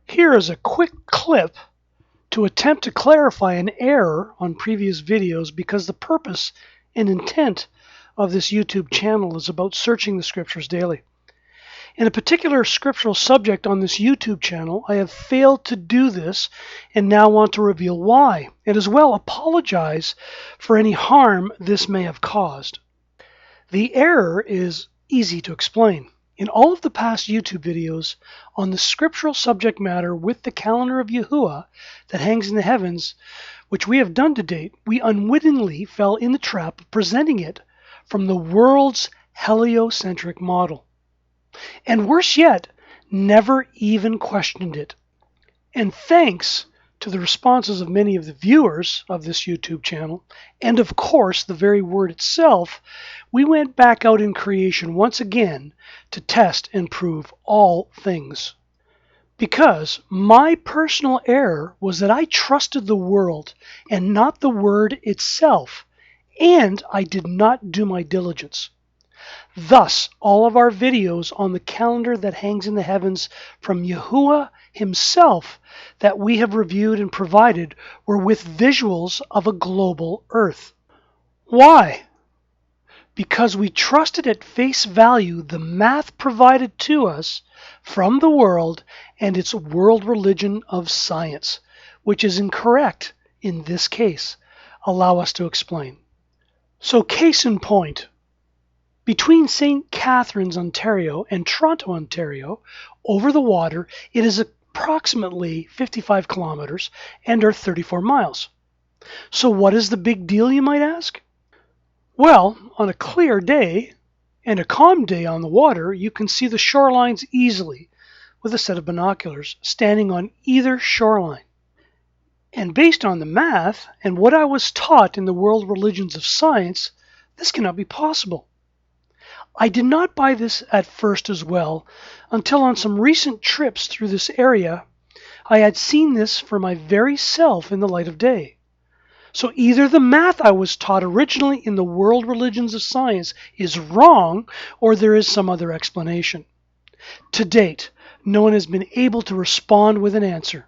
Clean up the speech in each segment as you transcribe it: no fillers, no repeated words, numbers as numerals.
Here is a quick clip to attempt to clarify an error on previous videos, because the purpose and intent of this YouTube channel is about searching the scriptures daily. In a particular scriptural subject on this YouTube channel, I have failed to do this and now want to reveal why, and as well apologize for any harm this may have caused. The error is easy to explain. In all of the past YouTube videos on the scriptural subject matter with the calendar of Yahuwah that hangs in the heavens, which we have done to date, we unwittingly fell in the trap of presenting it from the world's heliocentric model. And worse yet, never even questioned it. And thanks to the responses of many of the viewers of this YouTube channel, and of course the very word itself, we went back out in creation once again to test and prove all things. Because my personal error was that I trusted the world and not the word itself, and I did not do my diligence. Thus, all of our videos on the calendar that hangs in the heavens from Yahuwah himself that we have reviewed and provided were with visuals of a global earth. Why? Because we trusted at face value the math provided to us from the world and its world religion of science, which is incorrect in this case. Allow us to explain. So, case in point, between St. Catharines, Ontario and Toronto, Ontario, over the water, it is approximately 55 kilometers and or 34 miles. So what is the big deal, you might ask? Well, on a clear day and a calm day on the water, you can see the shorelines easily with a set of binoculars standing on either shoreline. And based on the math and what I was taught in the world religions of science, this cannot be possible. I did not buy this at first as well until on some recent trips through this area I had seen this for my very self in the light of day. So either the math I was taught originally in the world religions of science is wrong, or there is some other explanation. To date, no one has been able to respond with an answer.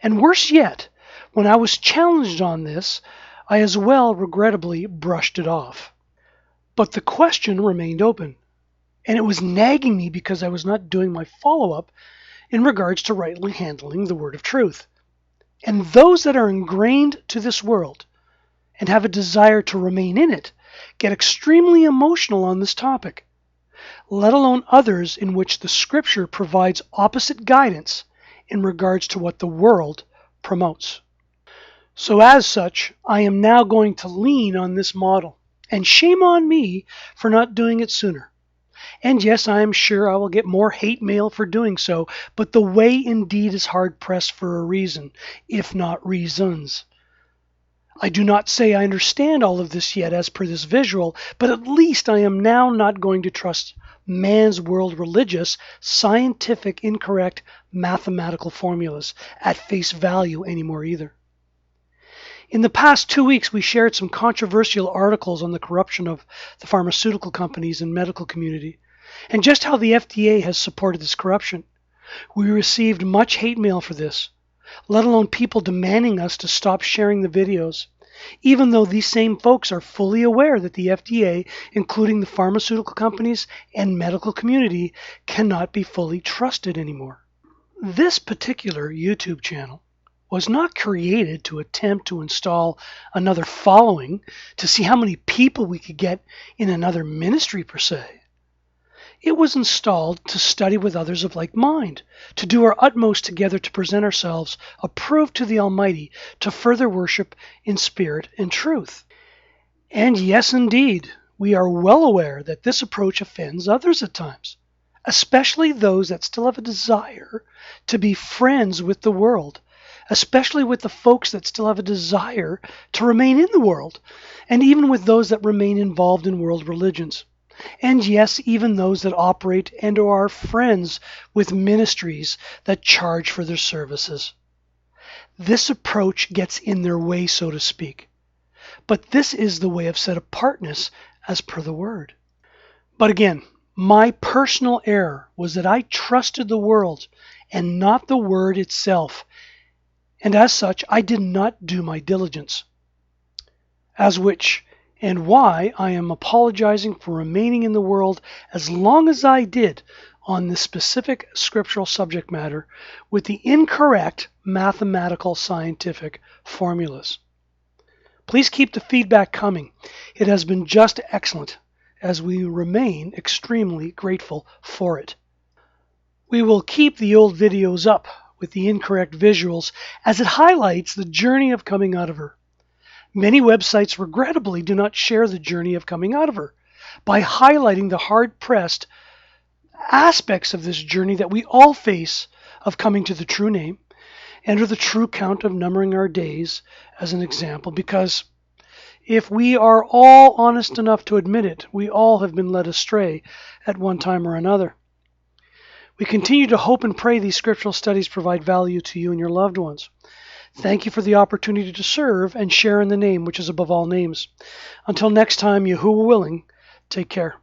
And worse yet, when I was challenged on this, I as well regrettably brushed it off. But the question remained open, and it was nagging me because I was not doing my follow-up in regards to rightly handling the word of truth. And those that are ingrained to this world and have a desire to remain in it get extremely emotional on this topic, let alone others in which the scripture provides opposite guidance in regards to what the world promotes. So as such, I am now going to lean on this model. And shame on me for not doing it sooner. And yes, I am sure I will get more hate mail for doing so, but the way indeed is hard pressed for a reason, if not reasons. I do not say I understand all of this yet as per this visual, but at least I am now not going to trust man's world religious, scientific, incorrect mathematical formulas at face value anymore either. In the past 2 weeks, we shared some controversial articles on the corruption of the pharmaceutical companies and medical community, and just how the FDA has supported this corruption. We received much hate mail for this, let alone people demanding us to stop sharing the videos, even though these same folks are fully aware that the FDA, including the pharmaceutical companies and medical community, cannot be fully trusted anymore. This particular YouTube channel was not created to attempt to install another following to see how many people we could get in another ministry per se. It was installed to study with others of like mind, to do our utmost together to present ourselves approved to the Almighty, to further worship in spirit and truth. And yes, indeed, we are well aware that this approach offends others at times, especially those that still have a desire to be friends with the world, especially with the folks that still have a desire to remain in the world, and even with those that remain involved in world religions. And yes, even those that operate and or are friends with ministries that charge for their services. This approach gets in their way, so to speak. But this is the way of set apartness as per the word. But again, my personal error was that I trusted the world and not the word itself, and as such I did not do my diligence. As which and why I am apologizing for remaining in the world as long as I did on this specific scriptural subject matter with the incorrect mathematical scientific formulas. Please keep the feedback coming. It has been just excellent, as we remain extremely grateful for it. We will keep the old videos up with the incorrect visuals as it highlights the journey of coming out of her. Many websites regrettably do not share the journey of coming out of her by highlighting the hard-pressed aspects of this journey that we all face of coming to the true name and or the true count of numbering our days as an example, because if we are all honest enough to admit it, we all have been led astray at one time or another. We continue to hope and pray these scriptural studies provide value to you and your loved ones. Thank you for the opportunity to serve and share in the name which is above all names. Until next time, Yahuwah willing, take care.